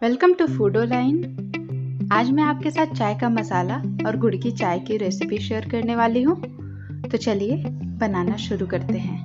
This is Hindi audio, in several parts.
Welcome to FoodOLine। आज मैं आपके साथ चाय का मसाला और गुड़ की चाय की रेसिपी शेयर करने वाली हूँ। तो चलिए बनाना शुरू करते हैं।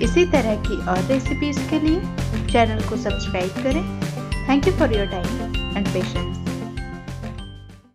इसी तरह की और रेसिपीज के लिए चैनल को सब्सक्राइब करें। Thank you for your time and patience.